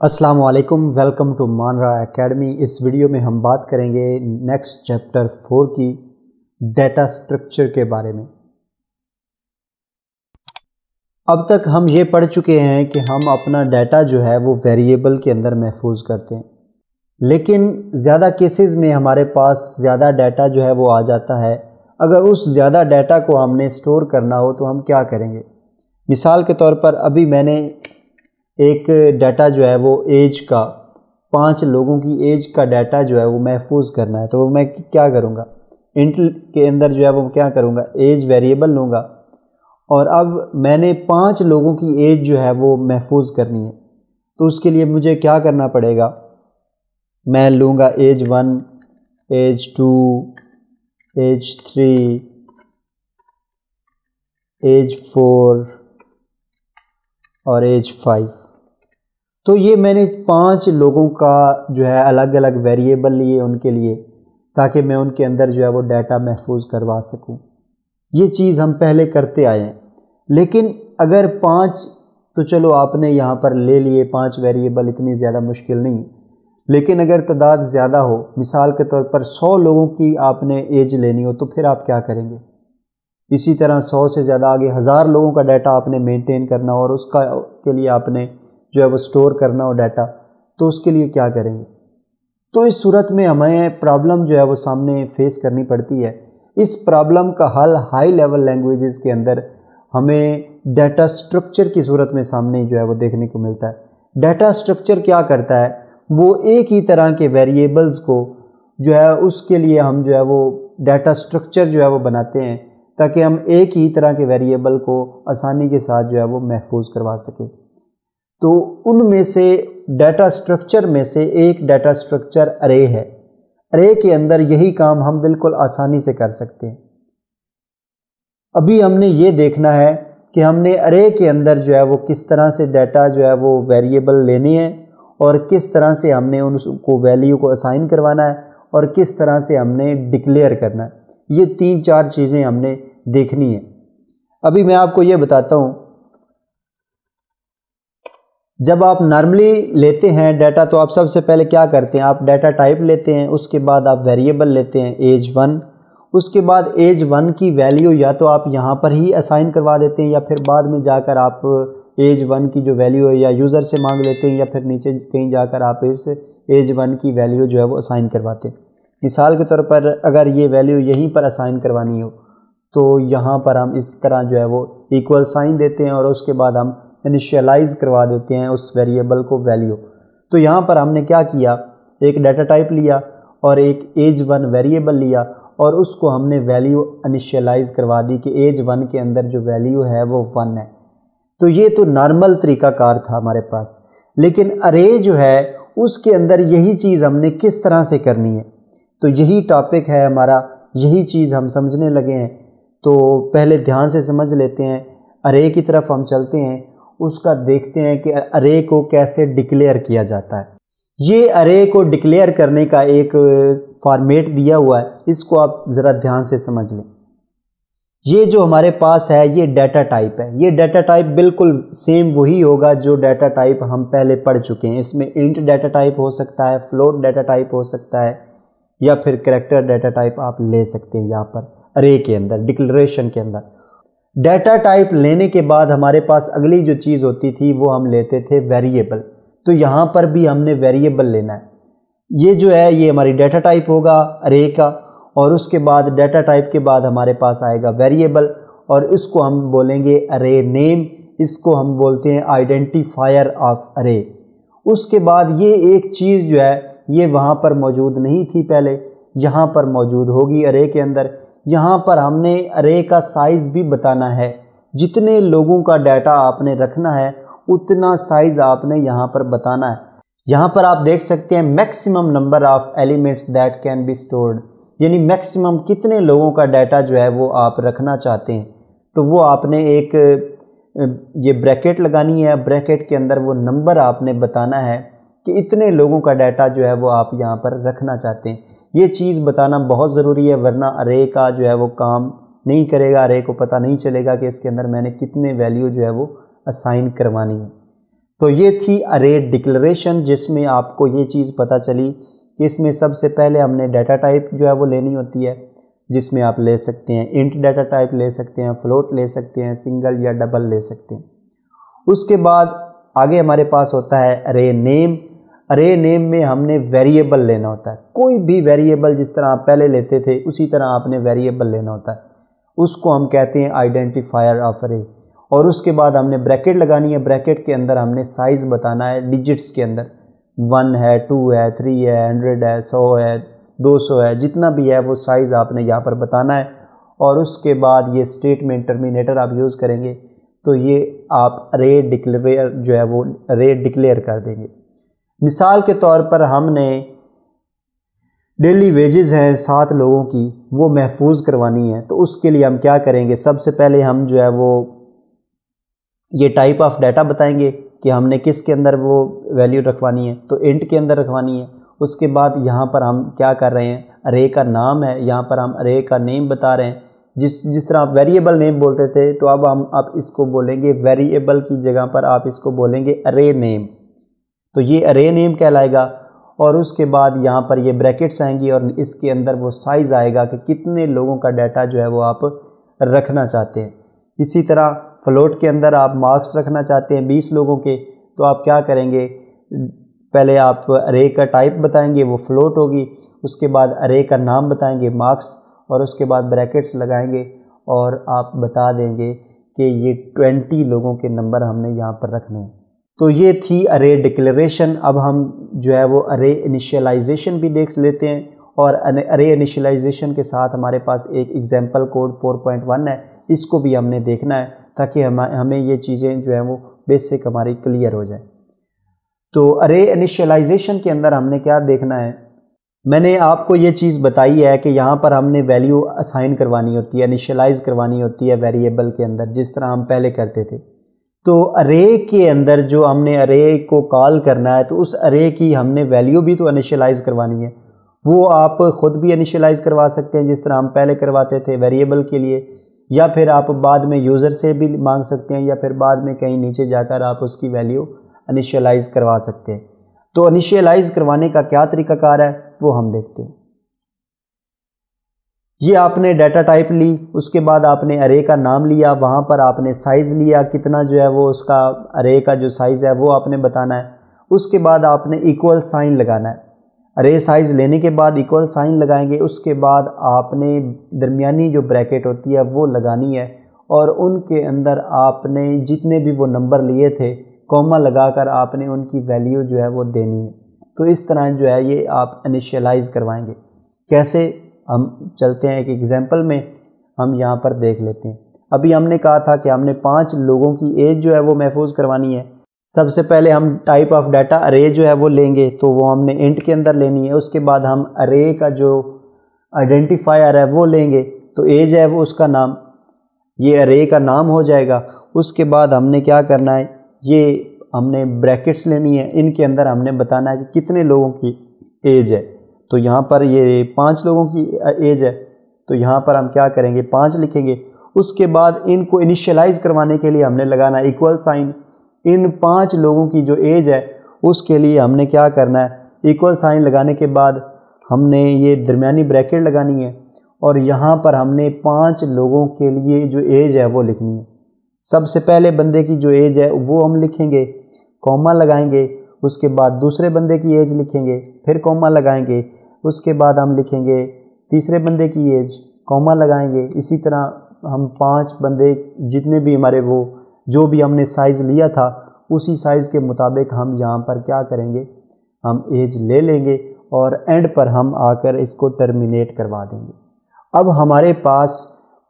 अस्सलाम वालेकुम, welcome to मानरा academy. इस वीडियो में हम बात करेंगे नेक्स्ट चैप्टर 4 की डेटा स्ट्रक्चर के बारे में। अब तक हम ये पढ़ चुके हैं कि हम अपना डाटा जो है वो वेरिएबल के अंदर महफूज करते हैं, लेकिन ज़्यादा केसेस में हमारे पास ज़्यादा डाटा जो है वो आ जाता है। अगर उस ज़्यादा डाटा को हमने स्टोर करना हो तो हम क्या करेंगे। मिसाल के तौर पर अभी मैंने एक डाटा जो है वो एज का 5 लोगों की एज का डाटा जो है वो महफूज करना है, तो मैं क्या करूँगा, इंट के अंदर जो है वो क्या करूँगा, एज वेरिएबल लूँगा और अब मैंने 5 लोगों की एज जो है वो महफूज करनी है। तो उसके लिए मुझे क्या करना पड़ेगा, मैं लूँगा एज 1, एज 2, एज 3, एज 4 और एज 5। तो ये मैंने 5 लोगों का जो है अलग अलग वेरिएबल लिए उनके लिए, ताकि मैं उनके अंदर जो है वो डाटा महफूज करवा सकूं। ये चीज़ हम पहले करते आए हैं, लेकिन अगर 5 तो चलो आपने यहाँ पर ले लिए 5 वेरिएबल, इतनी ज़्यादा मुश्किल नहीं। लेकिन अगर तादाद ज़्यादा हो, मिसाल के तौर पर 100 लोगों की आपने एज लेनी हो, तो फिर आप क्या करेंगे। इसी तरह 100 से ज़्यादा आगे 1000 लोगों का डाटा आपने मेंटेन करना हो और उसका के लिए आपने जो है वो स्टोर करना हो डाटा, तो उसके लिए क्या करेंगे। तो इस सूरत में हमें प्रॉब्लम जो है वो सामने फेस करनी पड़ती है। इस प्रॉब्लम का हल हाई लेवल लैंग्वेजेस के अंदर हमें डाटा स्ट्रक्चर की सूरत में सामने जो है वो देखने को मिलता है। डाटा स्ट्रक्चर क्या करता है, वो एक ही तरह के वेरिएबल्स को जो है उसके लिए हम जो है वो डाटा स्ट्रक्चर जो है वो बनाते हैं, ताकि हम एक ही तरह के वेरिएबल को आसानी के साथ जो है वो महफूज करवा सकें। तो उनमें से डाटा स्ट्रक्चर में से एक डाटा स्ट्रक्चर अरे है। अरे के अंदर यही काम हम बिल्कुल आसानी से कर सकते हैं। अभी हमने ये देखना है कि हमने अरे के अंदर जो है वो किस तरह से डाटा जो है वो वेरिएबल लेने हैं और किस तरह से हमने उनको वैल्यू को असाइन करवाना है और किस तरह से हमने डिक्लेयर करना है। ये 3-4 चीज़ें हमने देखनी है। अभी मैं आपको ये बताता हूँ, जब आप नॉर्मली लेते हैं डाटा तो आप सबसे पहले क्या करते हैं, आप डाटा टाइप लेते हैं, उसके बाद आप वेरिएबल लेते हैं एज 1, उसके बाद एज 1 की वैल्यू या तो आप यहाँ पर ही असाइन करवा देते हैं या फिर बाद में जाकर आप एज 1 की जो वैल्यू है या यूज़र से मांग लेते हैं या फिर नीचे कहीं जाकर आप इस एज 1 की वैल्यू जो है वो असाइन करवाते हैं। मिसाल के तौर पर अगर ये वैल्यू यहीं पर असाइन करवानी हो तो यहाँ पर हम इस तरह जो है वो इक्वल साइन देते हैं और उसके बाद हम इनिशियलाइज करवा देते हैं उस वेरिएबल को वैल्यू। तो यहाँ पर हमने क्या किया, एक डाटा टाइप लिया और एक एज 1 वेरिएबल लिया और उसको हमने वैल्यू इनिशियलाइज करवा दी कि एज 1 के अंदर जो वैल्यू है वो 1 है। तो ये तो नॉर्मल तरीकाकार था हमारे पास, लेकिन अरे जो है उसके अंदर यही चीज़ हमने किस तरह से करनी है, तो यही टॉपिक है हमारा, यही चीज़ हम समझने लगे हैं। तो पहले ध्यान से समझ लेते हैं, अरे की तरफ हम चलते हैं, उसका देखते हैं कि अरे को कैसे डिक्लेयर किया जाता है। ये अरे को डिक्लेयर करने का एक फॉर्मेट दिया हुआ है, इसको आप ज़रा ध्यान से समझ लें। ये जो हमारे पास है ये डाटा टाइप है। ये डाटा टाइप बिल्कुल सेम वही होगा जो डाटा टाइप हम पहले पढ़ चुके हैं। इसमें इंट डाटा टाइप हो सकता है, फ्लोट डाटा टाइप हो सकता है या फिर कैरेक्टर डाटा टाइप आप ले सकते हैं। यहाँ पर अरे के अंदर डिक्लेरेशन के अंदर डाटा टाइप लेने के बाद हमारे पास अगली जो चीज़ होती थी वो हम लेते थे वेरिएबल। तो यहाँ पर भी हमने वेरिएबल लेना है। ये जो है ये हमारी डाटा टाइप होगा अरे का, और उसके बाद डाटा टाइप के बाद हमारे पास आएगा वेरिएबल और इसको हम बोलेंगे अरे नेम, इसको हम बोलते हैं आइडेंटिफायर ऑफ अरे। उसके बाद ये एक चीज़ जो है ये वहाँ पर मौजूद नहीं थी पहले, यहाँ पर मौजूद होगी अरे के अंदर। यहाँ पर हमने अरे का साइज़ भी बताना है, जितने लोगों का डाटा आपने रखना है उतना साइज़ आपने यहाँ पर बताना है। यहाँ पर आप देख सकते हैं maximum number of elements that can be stored, यानी मैक्सिमम कितने लोगों का डाटा जो है वो आप रखना चाहते हैं। तो वो आपने एक ये ब्रैकेट लगानी है, ब्रैकेट के अंदर वो नंबर आपने बताना है कि इतने लोगों का डाटा जो है वो आप यहाँ पर रखना चाहते हैं। ये चीज़ बताना बहुत ज़रूरी है, वरना अरे का जो है वो काम नहीं करेगा। अरे को पता नहीं चलेगा कि इसके अंदर मैंने कितने वैल्यू जो है वो असाइन करवानी है। तो ये थी अरे डिक्लेरेशन, जिसमें आपको ये चीज़ पता चली कि इसमें सबसे पहले हमने डाटा टाइप जो है वो लेनी होती है, जिसमें आप ले सकते हैं इंट डाटा टाइप ले सकते हैं, फ्लोट ले सकते हैं, सिंगल या डबल ले सकते हैं। उसके बाद आगे हमारे पास होता है अरे नेम। अरे नेम में हमने वेरिएबल लेना होता है, कोई भी वेरिएबल जिस तरह आप पहले लेते थे उसी तरह आपने वेरिएबल लेना होता है, उसको हम कहते हैं आइडेंटिफायर ऑफ अरे। और उसके बाद हमने ब्रैकेट लगानी है, ब्रैकेट के अंदर हमने साइज़ बताना है डिजिट्स के अंदर, 1 है, 2 है, 3 है, 100 है, 100 है, 200 है, जितना भी है वो साइज़ आपने यहाँ पर बताना है। और उसके बाद ये स्टेटमेंट टर्मिनेटर आप यूज़ करेंगे तो ये आप अरे डिक्लेयर जो है वो अरे डिक्लेयर कर देंगे। मिसाल के तौर पर हमने डेली वेजेस हैं 7 लोगों की, वो महफूज करवानी है, तो उसके लिए हम क्या करेंगे, सबसे पहले हम जो है वो ये टाइप ऑफ डाटा बताएंगे कि हमने किसके अंदर वो वैल्यू रखवानी है, तो इंट के अंदर रखवानी है। उसके बाद यहाँ पर हम क्या कर रहे हैं, अरे का नाम है, यहाँ पर हम अरे का नेम बता रहे हैं। जिस तरह आप वेरिएबल नेम बोलते थे, तो अब हम आप इसको बोलेंगे वेरिएबल की जगह पर आप इसको बोलेंगे अरे नेम, तो ये अरे नेम कहलाएगा। और उसके बाद यहाँ पर ये ब्रैकेट्स आएंगी और इसके अंदर वो साइज़ आएगा कि कितने लोगों का डाटा जो है वो आप रखना चाहते हैं। इसी तरह फ्लोट के अंदर आप मार्क्स रखना चाहते हैं 20 लोगों के, तो आप क्या करेंगे, पहले आप अरे का टाइप बताएंगे, वो फ्लोट होगी। उसके बाद अरे का नाम बताएंगे मार्क्स, और उसके बाद ब्रैकेट्स लगाएंगे और आप बता देंगे कि ये 20 लोगों के नंबर हमने यहाँ पर रखने हैं। तो ये थी अरे डिक्लेरेशन। अब हम जो है वो अरे इनिशियलाइजेशन भी देख लेते हैं, और अरे इनिशियलाइजेशन के साथ हमारे पास एक एग्जाम्पल कोड 4.1 है, इसको भी हमने देखना है ताकि हमें ये चीज़ें जो है वो बेसिक हमारी क्लियर हो जाए। तो अरे इनिशियलाइजेशन के अंदर हमने क्या देखना है, मैंने आपको ये चीज़ बताई है कि यहाँ पर हमने वैल्यू असाइन करवानी होती है, इनिशियलाइज करवानी होती है वेरिएबल के अंदर, जिस तरह हम पहले करते थे। तो अरे के अंदर जो हमने अरे को कॉल करना है, तो उस अरे की हमने वैल्यू भी तो इनिशियलाइज करवानी है। वो आप ख़ुद भी इनिशियलाइज करवा सकते हैं जिस तरह हम पहले करवाते थे वेरिएबल के लिए, या फिर आप बाद में यूज़र से भी मांग सकते हैं, या फिर बाद में कहीं नीचे जाकर आप उसकी वैल्यू इनिशियलाइज करवा सकते हैं। तो इनिशियलाइज करवाने का क्या तरीकाकार है वो हम देखते हैं। ये आपने डाटा टाइप ली, उसके बाद आपने अरे का नाम लिया, वहाँ पर आपने साइज़ लिया, कितना जो है वो उसका अरे का जो साइज़ है वो आपने बताना है। उसके बाद आपने इक्वल साइन लगाना है, अरे साइज़ लेने के बाद इक्वल साइन लगाएंगे। उसके बाद आपने दरमियानी जो ब्रैकेट होती है वो लगानी है, और उनके अंदर आपने जितने भी वो नंबर लिए थे कॉमा लगाकर आपने उनकी वैल्यू जो है वो देनी है। तो इस तरह जो है ये आप इनिशियलाइज करवाएंगे। कैसे, हम चलते हैं एक एग्जांपल में, हम यहाँ पर देख लेते हैं। अभी हमने कहा था कि हमने 5 लोगों की एज जो है वो महफूज करवानी है। सबसे पहले हम टाइप ऑफ डाटा अरे जो है वो लेंगे, तो वो हमने इंट के अंदर लेनी है। उसके बाद हम अरे का जो आइडेंटिफायर है वो लेंगे, तो एज है वो उसका नाम, ये अरे का नाम हो जाएगा। उसके बाद हमने क्या करना है, ये हमने ब्रैकेट्स लेनी है, इनके अंदर हमने बताना है कि कितने लोगों की एज है। तो यहाँ पर ये 5 लोगों की एज है, तो यहाँ पर हम क्या करेंगे 5 लिखेंगे। उसके बाद इनको इनिशियलाइज करवाने के लिए हमने लगाना है इक्वल साइन। इन 5 लोगों की जो एज है उसके लिए हमने क्या करना है, इक्वल साइन लगाने के बाद हमने ये दरमियानी ब्रैकेट लगानी है, और यहाँ पर हमने 5 लोगों के लिए जो एज है वो लिखनी है। सबसे पहले बंदे की जो एज है वो हम लिखेंगे, कॉमा लगाएंगे। उसके बाद दूसरे बंदे की एज लिखेंगे, फिर कॉमा लगाएंगे। उसके बाद हम लिखेंगे तीसरे बंदे की एज, कॉमा लगाएंगे। इसी तरह हम 5 बंदे जितने भी हमारे वो जो भी हमने साइज़ लिया था उसी साइज़ के मुताबिक हम यहाँ पर क्या करेंगे, हम एज ले लेंगे और एंड पर हम आकर इसको टर्मिनेट करवा देंगे। अब हमारे पास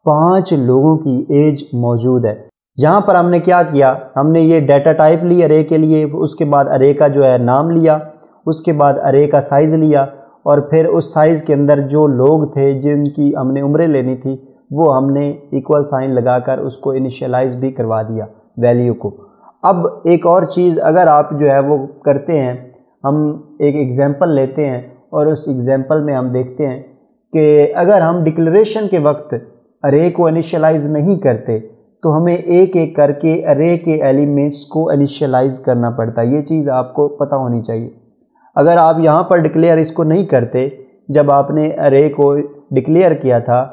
5 लोगों की एज मौजूद है। यहाँ पर हमने क्या किया, हमने ये डाटा टाइप ली अरे के लिए, उसके बाद अरे का जो है नाम लिया, उसके बाद अरे का साइज़ लिया, और फिर उस साइज़ के अंदर जो लोग थे जिनकी हमने उम्रें लेनी थी वो हमने इक्वल साइन लगाकर उसको इनिशियलाइज भी करवा दिया वैल्यू को। अब एक और चीज़ अगर आप जो है वो करते हैं, हम एक एग्जांपल लेते हैं और उस एग्जांपल में हम देखते हैं कि अगर हम डिक्लेरेशन के वक्त अरे को इनिशियलाइज नहीं करते तो हमें एक एक करके अरे के एलिमेंट्स को इनिशियलाइज करना पड़ता है। ये चीज़ आपको पता होनी चाहिए। अगर आप यहाँ पर डिक्लेयर इसको नहीं करते, जब आपने अरे को डिक्लेयर किया था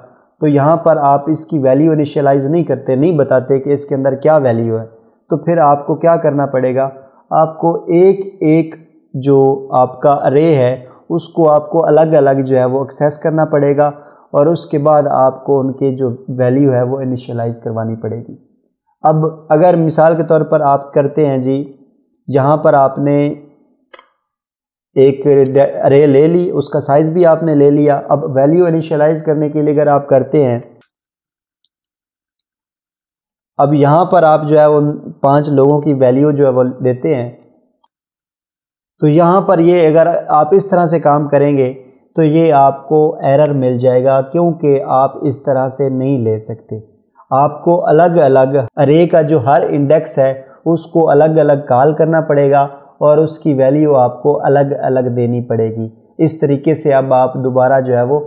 तो यहाँ पर आप इसकी वैल्यू इनिशियलाइज नहीं करते, नहीं बताते कि इसके अंदर क्या वैल्यू है, तो फिर आपको क्या करना पड़ेगा, आपको एक एक जो आपका अरे है उसको आपको अलग अलग जो है वो एक्सेस करना पड़ेगा और उसके बाद आपको उनके जो वैल्यू है वो इनिशियलाइज करवानी पड़ेगी। अब अगर मिसाल के तौर पर आप करते हैं जी, यहाँ पर आपने एक अरे ले ली, उसका साइज़ भी आपने ले लिया। अब वैल्यू इनिशियलाइज करने के लिए अगर आप करते हैं, अब यहाँ पर आप जो है वो 5 लोगों की वैल्यू जो है वो देते हैं, तो यहाँ पर ये अगर आप इस तरह से काम करेंगे तो ये आपको एरर मिल जाएगा, क्योंकि आप इस तरह से नहीं ले सकते। आपको अलग अलग अरे का जो हर इंडेक्स है उसको अलग अलग कॉल करना पड़ेगा और उसकी वैल्यू आपको अलग अलग देनी पड़ेगी। इस तरीके से अब आप दोबारा जो है वो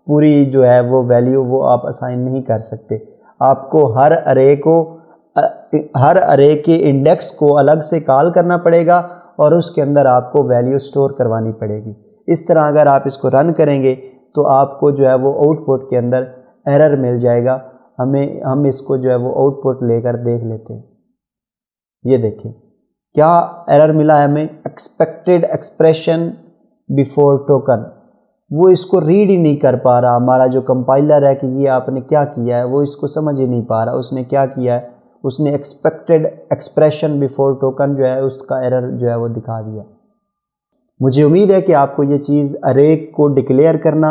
पूरी जो है वो वैल्यू वो आप असाइन नहीं कर सकते। आपको हर अरे के इंडेक्स को अलग से कॉल करना पड़ेगा और उसके अंदर आपको वैल्यू स्टोर करवानी पड़ेगी। इस तरह अगर आप इसको रन करेंगे तो आपको जो है वो आउटपुट के अंदर एरर मिल जाएगा। हम इसको जो है वो आउटपुट लेकर देख लेते हैं। ये देखिए क्या एरर मिला है हमें, एक्सपेक्टेड एक्सप्रेशन बिफोर टोकन। वो इसको रीड ही नहीं कर पा रहा, हमारा जो कंपाइलर है कि ये आपने क्या किया है वो इसको समझ ही नहीं पा रहा। उसने क्या किया है, उसने एक्सपेक्टेड एक्सप्रेशन बिफोर टोकन जो है उसका एरर जो है वो दिखा दिया। मुझे उम्मीद है कि आपको ये चीज़ अरे को डिक्लेयर करना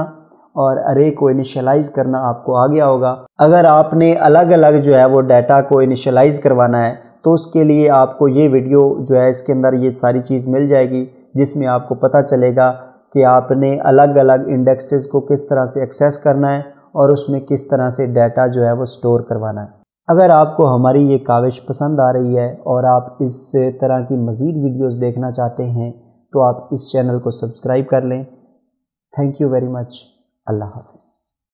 और अरे को इनिशियलाइज़ करना आपको आ गया होगा। अगर आपने अलग अलग जो है वो डाटा को इनिशियलाइज़ करवाना है तो उसके लिए आपको ये वीडियो जो है इसके अंदर ये सारी चीज़ मिल जाएगी, जिसमें आपको पता चलेगा कि आपने अलग अलग इंडेक्सेस को किस तरह से एक्सेस करना है और उसमें किस तरह से डाटा जो है वो स्टोर करवाना है। अगर आपको हमारी ये काविश पसंद आ रही है और आप इस तरह की मज़ीद वीडियोस देखना चाहते हैं तो आप इस चैनल को सब्सक्राइब कर लें। Thank you very much. अल्लाह हाफ़िज़।